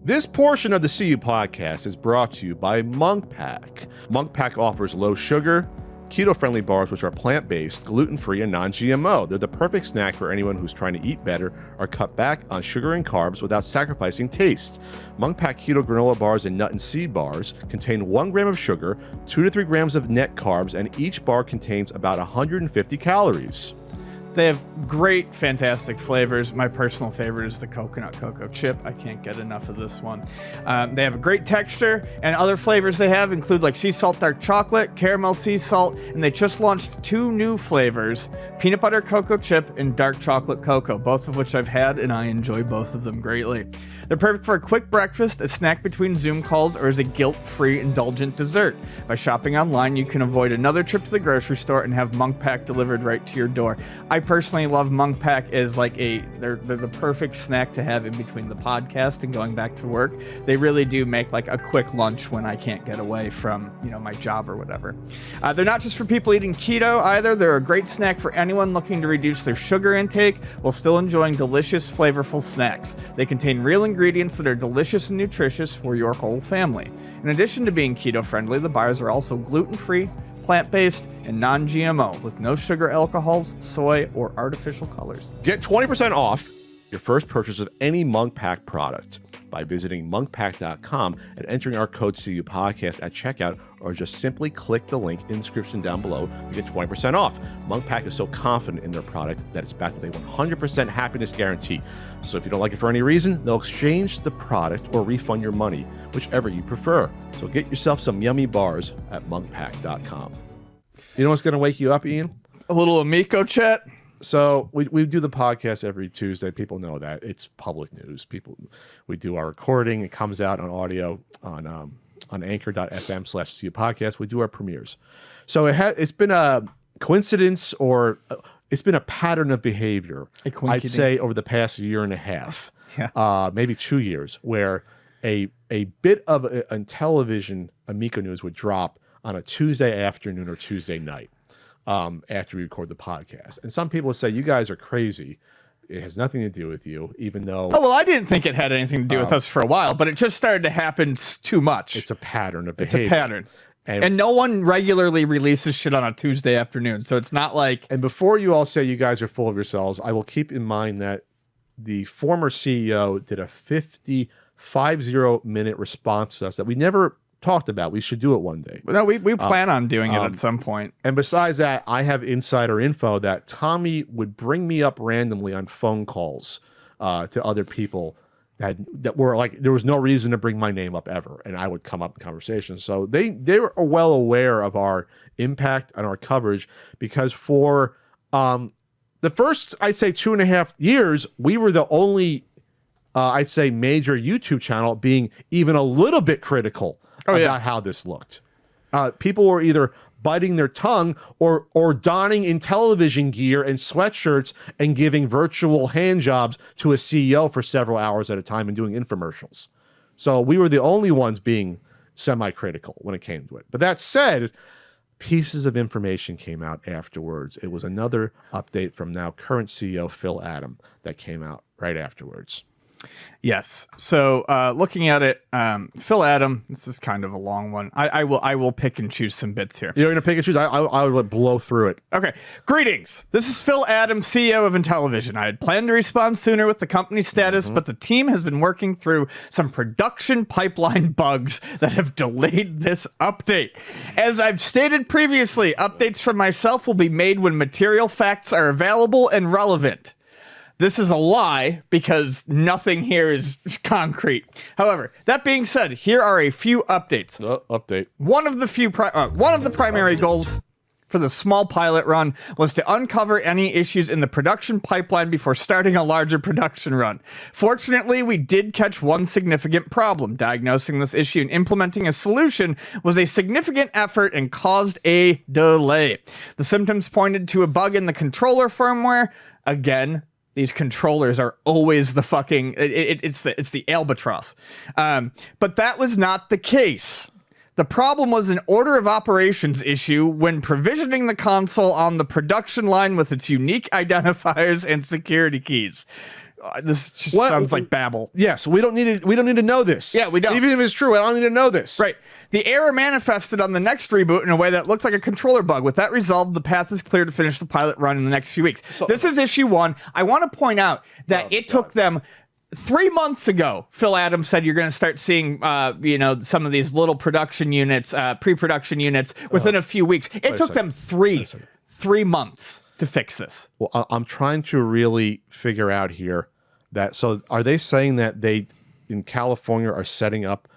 This portion of the CU podcast is brought to you by Monk Pack. Monk Pack offers low sugar, keto-friendly bars which are plant-based, gluten-free, and non-GMO. They're the perfect snack for anyone who's trying to eat better or cut back on sugar and carbs without sacrificing taste. Monk Pack Keto Granola Bars and Nut and Seed Bars contain 1 gram of sugar, 2 to 3 grams of net carbs, and each bar contains about 150 calories. They have great, fantastic flavors. My personal favorite is the coconut cocoa chip. I can't get enough of this one. They have a great texture, and other flavors they have include like sea salt dark chocolate, caramel sea salt, and they just launched 2 new flavors, peanut butter cocoa chip and dark chocolate cocoa, both of which I've had, and I enjoy both of them greatly. They're perfect for a quick breakfast, a snack between Zoom calls, or as a guilt-free, indulgent dessert. By shopping online, you can avoid another trip to the grocery store and have Monk Pack delivered right to your door. I personally love Monk Pack as like they're the perfect snack to have in between the podcast and going back to work. They really do make like a quick lunch when I can't get away from, my job or whatever. They're not just for people eating keto either. They're a great snack for anyone looking to reduce their sugar intake while still enjoying delicious, flavorful snacks. They contain real ingredients that are delicious and nutritious for your whole family. In addition to being keto-friendly, the bars are also gluten-free, plant-based, and non-GMO with no sugar alcohols, soy, or artificial colors. Get 20% off your first purchase of any Monk Pack product by visiting monkpack.com and entering our code CU Podcast at checkout, or just simply click the link in the description down below to get 20% off. Monk Pack is so confident in their product that it's backed with a 100% happiness guarantee. So if you don't like it for any reason, they'll exchange the product or refund your money, whichever you prefer. So get yourself some yummy bars at monkpack.com. You know what's going to wake you up, Ian? A little Amico chat. So we do the podcast every Tuesday. People know that. It's public news. We do our recording. It comes out on audio on anchor.fm/CU podcast. We do our premieres. So it's been a coincidence, or it's been a pattern of behavior, I'd say, over the past year and a half, maybe 2 years, where a bit of a Intellivision Amico news would drop on a Tuesday afternoon or Tuesday night. After we record the podcast. And some people say, you guys are crazy. It has nothing to do with you, even though... Oh, well, I didn't think it had anything to do with us for a while, but it just started to happen too much. It's a pattern of behavior. It's a pattern. And no one regularly releases shit on a Tuesday afternoon, so it's not like... And before you all say you guys are full of yourselves, I will keep in mind that the former CEO did a 50-minute response to us that we never talked about. We should do it one day. No, we plan on doing it at some point. And besides that, I have insider info that Tommy would bring me up randomly on phone calls to other people that were like, there was no reason to bring my name up ever, and I would come up in conversation. So they were well aware of our impact and our coverage, because for the first, I'd say, 2.5 years, we were the only I'd say major YouTube channel being even a little bit critical about how this looked. People were either biting their tongue or donning Intellivision gear and sweatshirts and giving virtual hand jobs to a CEO for several hours at a time and doing infomercials. So we were the only ones being semi-critical when it came to it. But that said, pieces of information came out afterwards. It was another update from now current CEO Phil Adam that came out right afterwards. Yes. So looking at it, Phil Adam, this is kind of a long one. I will pick and choose some bits here. You're going to pick and choose? I would blow through it. Okay. Greetings. This is Phil Adam, CEO of Intellivision. I had planned to respond sooner with the company status, but the team has been working through some production pipeline bugs that have delayed this update. As I've stated previously, updates from myself will be made when material facts are available and relevant. This is a lie, because nothing here is concrete. However, that being said, here are a few updates. Update. One of the primary goals for the small pilot run was to uncover any issues in the production pipeline before starting a larger production run. Fortunately, we did catch one significant problem. Diagnosing this issue and implementing a solution was a significant effort and caused a delay. The symptoms pointed to a bug in the controller firmware. Again, these controllers are always the fucking... It's the albatross. But that was not the case. The problem was an order of operations issue when provisioning the console on the production line with its unique identifiers and security keys. This just sounds like babble. Yes, we don't need to know this. Yeah, we don't. Even if it's true, I don't need to know this. Right. The error manifested on the next reboot in a way that looked like a controller bug. With that resolved, the path is clear to finish the pilot run in the next few weeks. So, this is issue 1. I want to point out that it took them 3 months ago. Phil Adams said you're going to start seeing, some of these little production units, pre-production units within a few weeks. It took them 3 months to fix this. Well, I'm trying to really figure out here so are they saying that they in California are setting up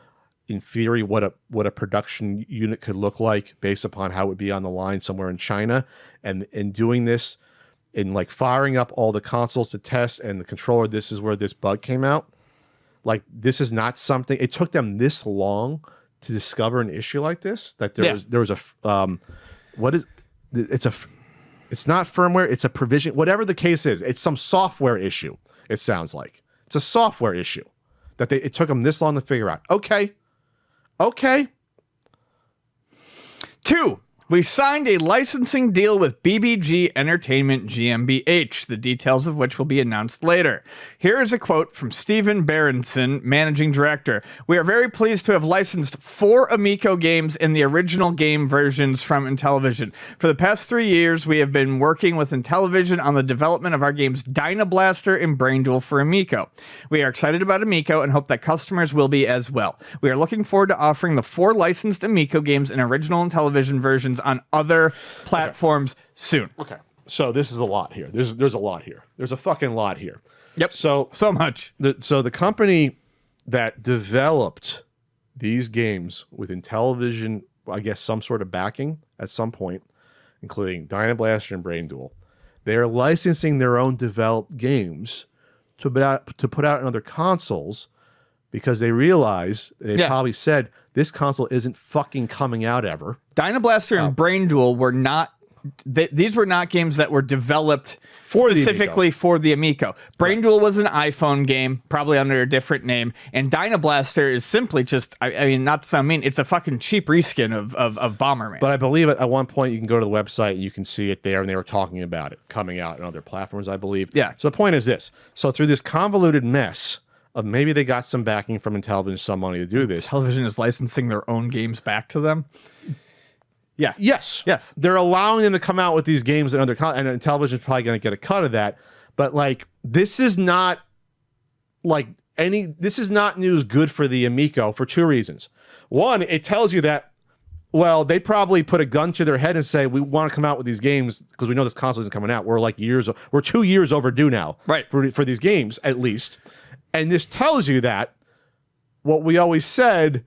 in theory what a production unit could look like based upon how it would be on the line somewhere in China, and doing this and like firing up all the consoles to test and the controller, this is where this bug came out? Like, this is not something, it took them this long to discover an issue like this, that there was it's not firmware, it's a provision, whatever the case is, it's some software issue. It sounds like it's a software issue that it took them this long to figure out. Okay. 2, we signed a licensing deal with BBG Entertainment GmbH, the details of which will be announced later. Here is a quote from Steven Berenson, managing director. We are very pleased to have licensed 4 Amico games in the original game versions from Intellivision. For the past 3 years, we have been working with Intellivision on the development of our games Dynablaster and Brain Duel for Amico. We are excited about Amico and hope that customers will be as well. We are looking forward to offering the 4 licensed Amico games in original Intellivision versions on other platforms soon. Okay. So this is a lot here. There's a lot here. There's a fucking lot here. Yep. So much. The company that developed these games with Intellivision, I guess some sort of backing at some point, including Dynablaster and Brain Duel, they are licensing their own developed games to put out on other consoles because they realize, they probably said, this console isn't fucking coming out ever. Dynablaster and Brain Duel were not, these were not games that were developed specifically for the Amico. Brain Duel was an iPhone game, probably under a different name, and Dynablaster is simply just, I mean, not to sound mean, it's a fucking cheap reskin of Bomberman. But I believe at one point you can go to the website and you can see it there, and they were talking about it coming out on other platforms, I believe. Yeah. So the point is this. So through this convoluted mess of maybe they got some backing from Intellivision, some money to do this. Intellivision is licensing their own games back to them? Yeah. Yes. Yes. They're allowing them to come out with these games and and Intellivision's probably going to get a cut of that. But like, this is not news good for the Amico for 2 reasons. One, it tells you that, well, they probably put a gun to their head and say, we want to come out with these games because we know this console isn't coming out. We're 2 years overdue now, right, for these games at least. And this tells you that what we always said,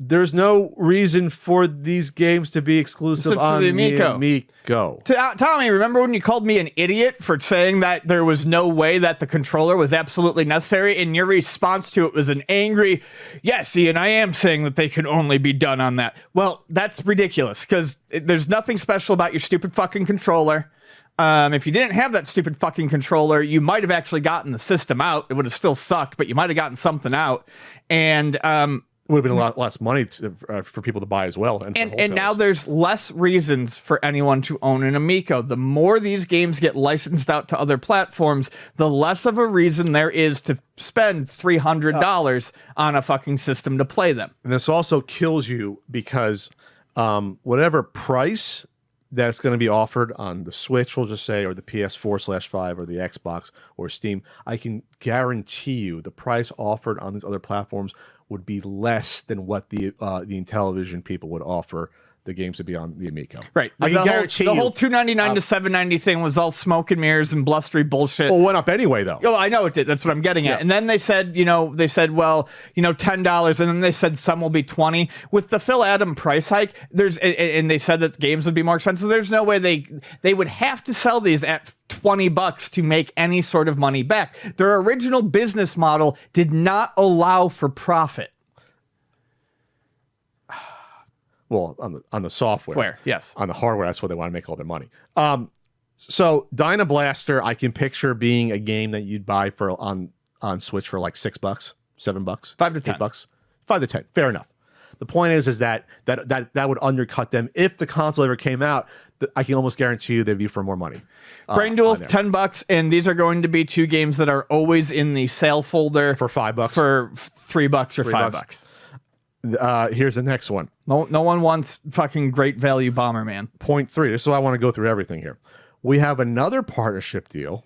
there's no reason for these games to be exclusive on the Amico. Tommy, remember when you called me an idiot for saying that there was no way that the controller was absolutely necessary? And your response to it was an angry, yes, Ian, I am saying that they can only be done on that. Well, that's ridiculous because there's nothing special about your stupid fucking controller. If you didn't have that stupid fucking controller, you might have actually gotten the system out. It would have still sucked, but you might have gotten something out. And it would have been a lot less money for people to buy as well. And now there's less reasons for anyone to own an Amico. The more these games get licensed out to other platforms, the less of a reason there is to spend $300 on a fucking system to play them. And this also kills you because whatever price that's going to be offered on the Switch, we'll just say, or the PS4/5 or the Xbox or Steam, I can guarantee you the price offered on these other platforms would be less than what the Intellivision people would offer the games to be on the Amico. Right. I can guarantee the whole $299 to $790 thing was all smoke and mirrors and blustery bullshit. Well, it went up anyway, though. Oh, I know it did. That's what I'm getting at. And then they said, well, $10, and then they said some will be $20. With the Phil Adams price hike, and they said that games would be more expensive. There's no way they would have to sell these at $20 to make any sort of money back. Their original business model did not allow for profit. Well, on the software. Yes. On the hardware, that's where they want to make all their money. So Dynablaster, I can picture being a game that you'd buy on Switch for like $6, $7, $5 to $10. $8, $5 to $10. Fair enough. The point is that would undercut them if the console ever came out. I can almost guarantee you they'd be for more money. Brain Duel, $10, and these are going to be 2 games that are always in the sale folder for $5, for $3 or $5. Here's the next one. No one wants fucking Great Value Bomberman. Point 3. This is why I want to go through everything here. We have another partnership with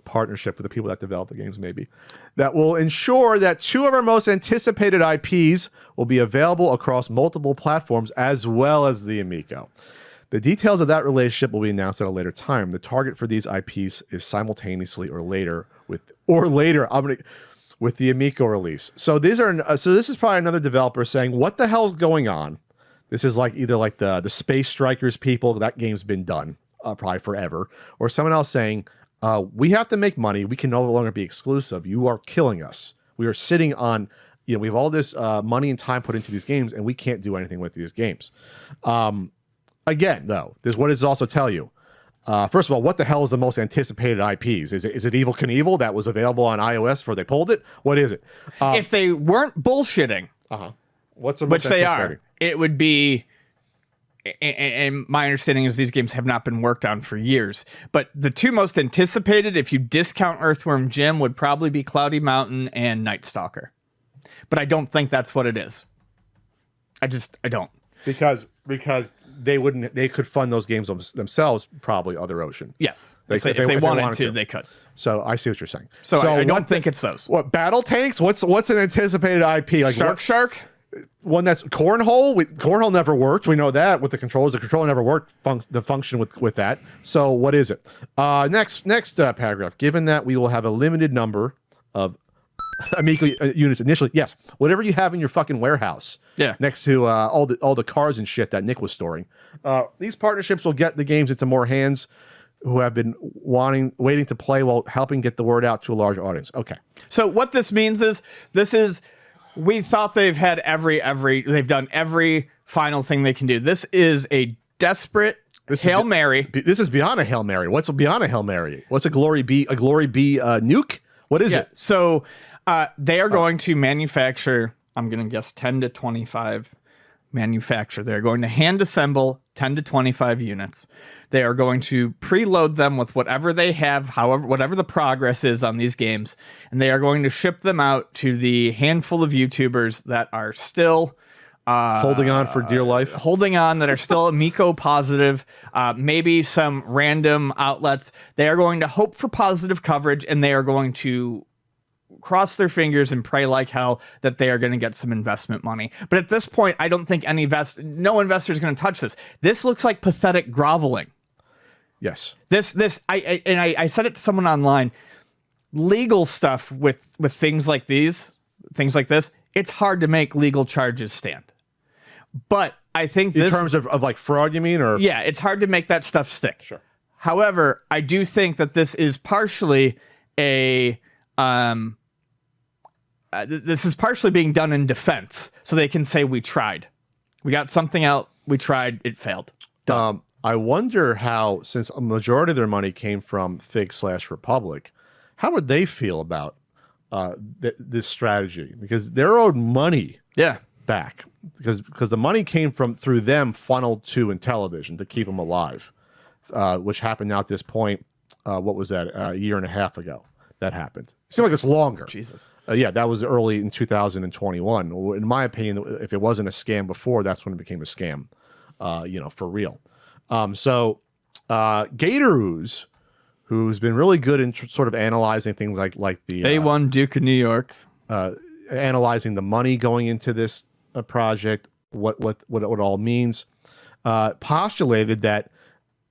the people that develop the games, maybe, that will ensure that 2 of our most anticipated IPs will be available across multiple platforms as well as the Amico. The details of that relationship will be announced at a later time. The target for these IPs is simultaneously or later with the Amico release. So this is probably another developer saying, "What the hell's going on?" This is either the Space Strikers people. That game's been done probably forever, or someone else saying, "We have to make money. We can no longer be exclusive. You are killing us. We are sitting on, we have all this money and time put into these games, and we can't do anything with these games." Again, though, what does this also tell you? First of all, what the hell is the most anticipated IPs? Is it Evil Knievel that was available on iOS before they pulled it? What is it? If they weren't bullshitting, what's the most which they are, it would be. And my understanding is these games have not been worked on for years. But the 2 most anticipated, if you discount Earthworm Jim, would probably be Cloudy Mountain and Night Stalker. But I don't think that's what it is. I don't. Because they could fund those games themselves, probably Other Ocean. Yes. If they wanted to, they could. So I see what you're saying. So I don't think it's those. What, Battle Tanks? What's an anticipated IP? Shark? One that's Cornhole. Cornhole never worked. We know that with the controllers. The controller never worked. The function with that. So what is it? Next paragraph. Given that we will have a limited number of Amico units initially, yes, whatever you have in your fucking warehouse, next to all the cars and shit that Nick was storing, these partnerships will get the games into more hands who have been waiting to play while helping get the word out to a large audience. Okay. So what this means is we thought they've had they've done every final thing they can do. This is a desperate Hail Mary. This is beyond a Hail Mary. What's beyond a Hail Mary? What's a Glory B nuke? What is it? So they are going to manufacture, I'm going to guess 10 to 25 manufacture. They're going to hand assemble 10 to 25 units. They are going to preload them with whatever they have, whatever the progress is on these games, and they are going to ship them out to the handful of YouTubers that are still holding on for dear life, that are still Amico positive, maybe some random outlets. They are going to hope for positive coverage, and they are going to cross their fingers and pray like hell that they are going to get some investment money. But at this point, I don't think no investor is going to touch this. This looks like pathetic groveling. Yes. I said it to someone online. Legal stuff with things like this, it's hard to make legal charges stand. But I think in terms of like fraud, you mean, or it's hard to make that stuff stick. Sure. However, I do think that this is partially being done in defense, so they can say we tried, we got something out, we tried, it failed. Done. I wonder how, since a majority of their money came from Fig/Republic, how would they feel about this strategy? Because they're owed money back. Because the money came through them funneled to Intellivision to keep them alive, which happened now at this point. What was that? A year and a half ago that happened. It seems like it's longer. Jesus. That was early in 2021. In my opinion, if it wasn't a scam before, that's when it became a scam, for real. So Gator Ooze, who's been really good in sort of analyzing things like the A1 Duke of New York, analyzing the money going into this project, what it all means, postulated that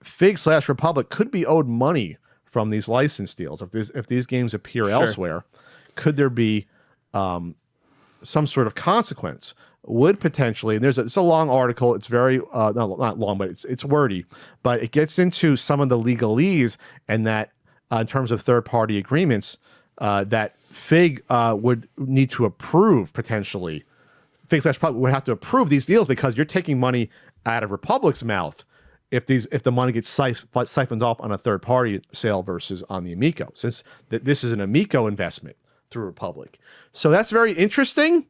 Fig/Republic could be owed money from these license deals. If these games appear elsewhere, could there be some sort of consequence? Would potentially, and it's a long article. It's very not long, but it's wordy. But it gets into some of the legalese, and that in terms of third-party agreements, that Fig would need to approve potentially. Fig/Republic would have to approve these deals because you're taking money out of Republic's mouth if the money gets siphoned off on a third-party sale versus on the Amico, since this is an Amico investment through Republic. So that's very interesting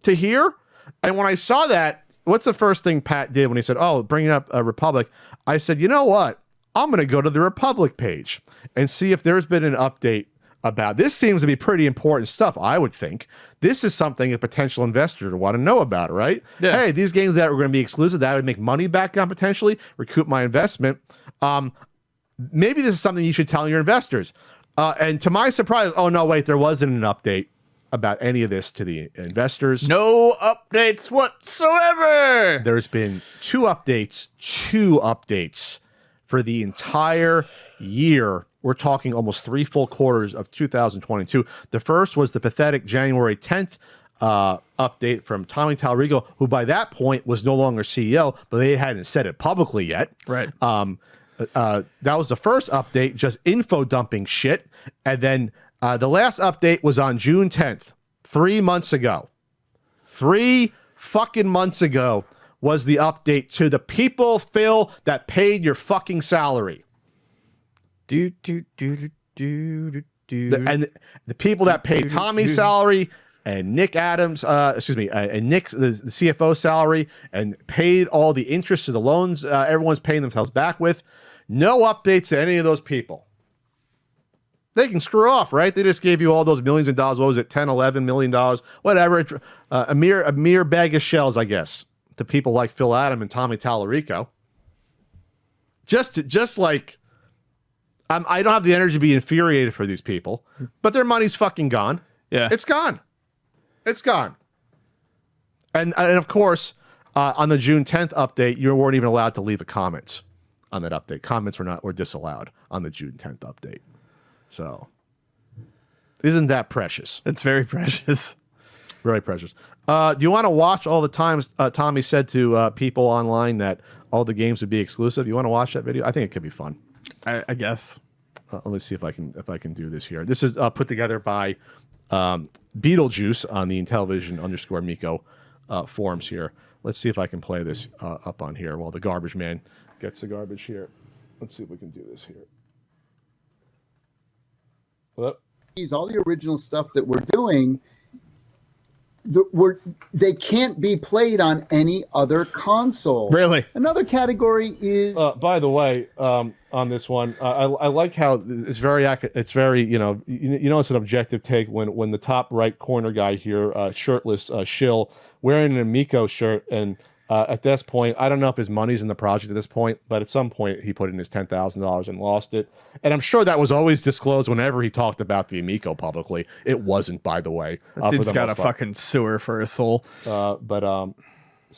to hear. And when I saw that, what's the first thing Pat did when he said, "Oh, bringing up a Republic"? I said, "You know what? I'm going to go to the Republic page and see if there's been an update about this. Seems to be pretty important stuff, I would think. This is something a potential investor would want to know about, right? Yeah. Hey, these games that were going to be exclusive, that would make money back on potentially, recoup my investment. Maybe this is something you should tell your investors." And to my surprise, oh no, wait, there wasn't an update about any of this to the investors. No updates whatsoever. There's been two updates for the entire year. We're talking almost 3 full quarters of 2022. The first was the pathetic January 10th update from Tommy Tallarico, who by that point was no longer CEO, but they hadn't said it publicly yet. Right. That was the first update, just info dumping shit. And then the last update was on June 10th, 3 months ago. 3 fucking months ago was the update to the people, Phil, that paid your fucking salary. And the people that paid Tommy's salary and Nick Adams, and Nick's the CFO salary, and paid all the interest to the loans everyone's paying themselves back with. No updates to any of those people. They can screw off, right? They just gave you all those millions of dollars. What was it, $10, $11 million? Whatever. A mere bag of shells, I guess, to people like Phil Adam and Tommy Tallarico. Just like, I don't have the energy to be infuriated for these people, but their money's fucking gone. Yeah. It's gone. It's gone. And of course, on the June 10th update, you weren't even allowed to leave a comment on that update. Comments were disallowed on the June 10th update. So, isn't that precious? It's very precious. Very precious. Do you want to watch all the times Tommy said to people online that all the games would be exclusive? You want to watch that video? I think it could be fun. I guess. Let me see if I can do this here. This is put together by Beetlejuice on the Intellivision _Amico forums here. Let's see if I can play this up on here while the garbage man gets the garbage here. Let's see if we can do this here. Hello? All the original stuff that we're doing, they can't be played on any other console. Really? Another category is. By the way, on this one, I like how it's very accurate. It's very, it's an objective take when the top right corner guy here, shirtless shill, wearing an Amico shirt, and at this point, I don't know if his money's in the project at this point, but at some point he put in his $10,000 and lost it. And I'm sure that was always disclosed whenever he talked about the Amico publicly. It wasn't, by the way. That dude's got a fucking sewer for a soul. So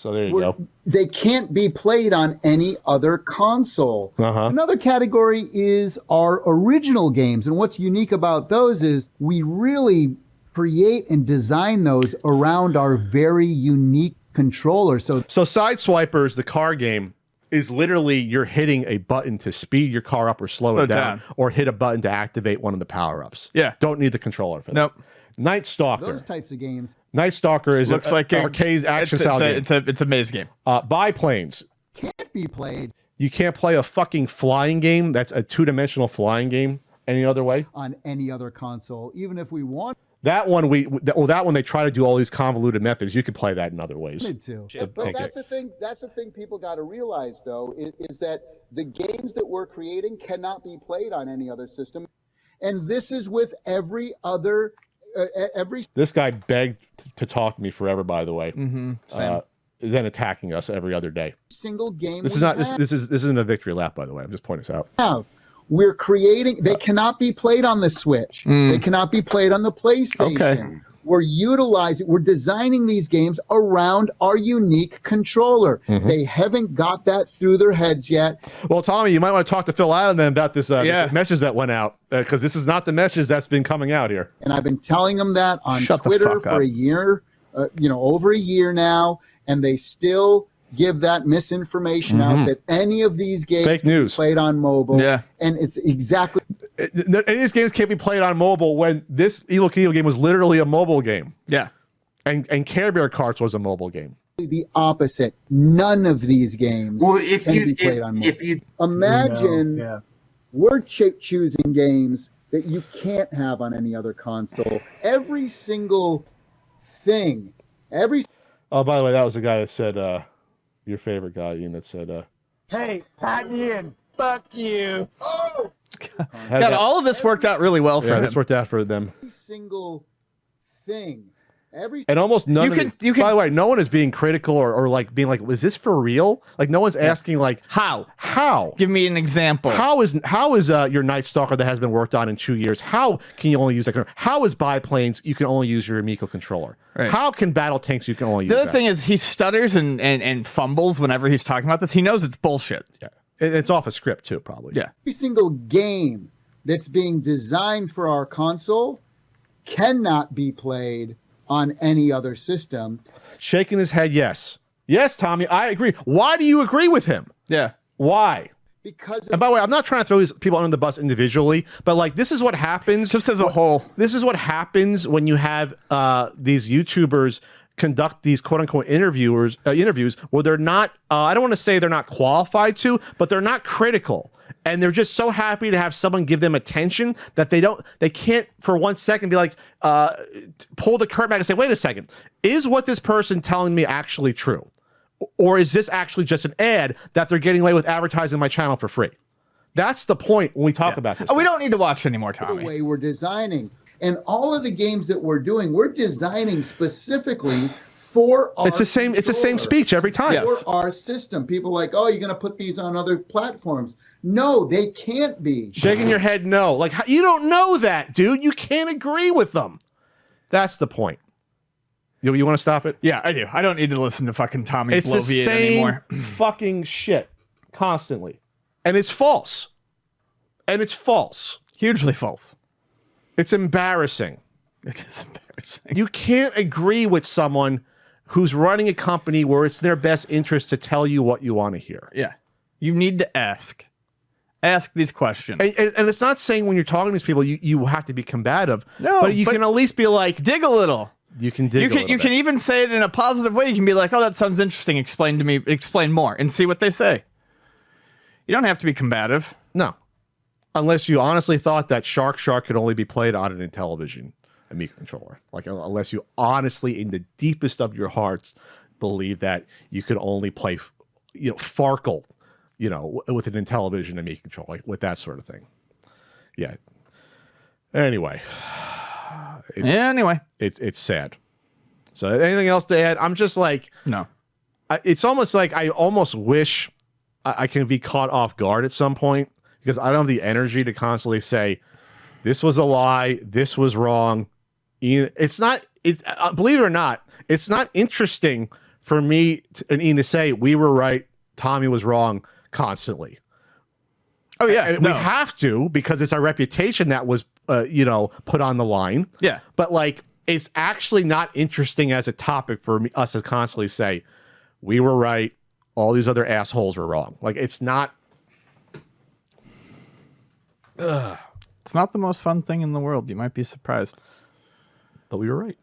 there you go. They can't be played on any other console. Another category is our original games. And what's unique about those is we really create and design those around our very unique controller. So Sideswipers, the car game, is literally you're hitting a button to speed your car up or slow it down, or hit a button to activate one of the power-ups. Yeah. Don't need the controller for that. Nope. Night Stalker. those types of games. Night Stalker is Looks like arcade action style game. It's a maze game. Biplanes. Can't be played You can't play a fucking flying game. That's a 2-dimensional flying game any other way. on any other console, even if we wanted That one they try to do all these convoluted methods. You could play that in other ways. to. But that's the thing. That's the thing people got to realize, though, is that the games that we're creating cannot be played on any other system. And this is with every other, every This guy begged to talk to me forever. By the way, Same. then attacking us every other day. single game. This we is not have. this isn't a victory lap. By the way, I'm just pointing this out. We're creating. They cannot be played on the Switch. They cannot be played on the PlayStation. Okay. We're designing these games around our unique controller. They haven't got that through their heads yet. Well, Tommy, you might want to talk to Phil Adam then about this, Yeah. this message that went out, because this is not the message that's been coming out here. And I've been telling them that on Shut the Twitter fuck for up. a year, over a year now, and they still give that misinformation out that any of these games Fake can be news. played on mobile. Yeah. And it's exactly Any of these games can't be played on mobile when this Evil Knievel game was literally a mobile game, Yeah. and Care Bear Carts was a mobile game. the opposite. None of these games if can you be played on mobile. if you Imagine we're choosing games that you can't have on any other console. Every single thing, Oh, by the way, that was the guy that said, your favorite guy, Ian, that said, Hey, Pat Ian, fuck you. Oh! God, all of this worked out really well for yeah, him. this worked out for them. Every single thing. And almost none of it. you can, by the way, no one is being critical or like being like, was this for real? Like no one's asking like how? Give me an example. How is your Night Stalker that has been worked on in 2 years? How can you only use that? How is biplanes you can only use your Amico controller? Right. How can battle tanks you can only use The other that? thing is he stutters and fumbles whenever he's talking about this. He knows it's bullshit. Yeah. It's off a script too, probably. Yeah. Every single game that's being designed for our console cannot be played on any other system. Shaking his head, yes. Yes, Tommy, I agree. Why do you agree with him? Yeah. Why? Because and by the way, I'm not trying to throw these people under the bus individually, but like this is what happens. Just as a whole. This is what happens when you have these YouTubers conduct these quote unquote interviews where they're not, I don't want to say they're not qualified to, but they're not critical. And they're just so happy to have someone give them attention that they can't for 1 second be like, pull the curtain back and say, wait a second, is what this person telling me actually true? Or is this actually just an ad that they're getting away with advertising my channel for free? That's the point when we talk about this. Oh, we don't need to watch anymore, Tommy. The way we're designing. And all of the games that we're doing, we're designing specifically for our It's the same speech every time. For our system. People are like, oh, you're going to put these on other platforms. No, they can't be. Shaking your head no. Like, you don't know that, dude. You can't agree with them. That's the point. You want to stop it? Yeah, I do. I don't need to listen to fucking Tommy It's the Bloviate same anymore. fucking shit constantly. And it's false. Hugely false. It's embarrassing. It is embarrassing. You can't agree with someone who's running a company where it's their best interest to tell you what you want to hear. Yeah. You need to ask. Ask these questions. And it's not saying when you're talking to these people, you have to be combative. No, but you can at least be like, dig a little. You can dig a little You bit. can even say it in a positive way. You can be like, oh, that sounds interesting. Explain to me. Explain more and see what they say. You don't have to be combative. No. Unless you honestly thought that Shark could only be played on an Intellivision Amico controller. Like, unless you honestly, in the deepest of your hearts, believe that you could only play, Farkle, with an Intellivision Amico controller, like, with that sort of thing. Yeah. Anyway. It's sad. So anything else to add? I'm just like, no. It's almost like I almost wish I can be caught off guard at some point, because I don't have the energy to constantly say, this was a lie, this was wrong. It's not, believe it or not, it's not interesting for me and Ian to say, we were right, Tommy was wrong constantly. Oh, yeah. We have to, because it's our reputation that was, put on the line. Yeah. But like, it's actually not interesting as a topic for us to constantly say, we were right, all these other assholes were wrong. Like, it's not. It's not the most fun thing in the world. You might be surprised. But we were right.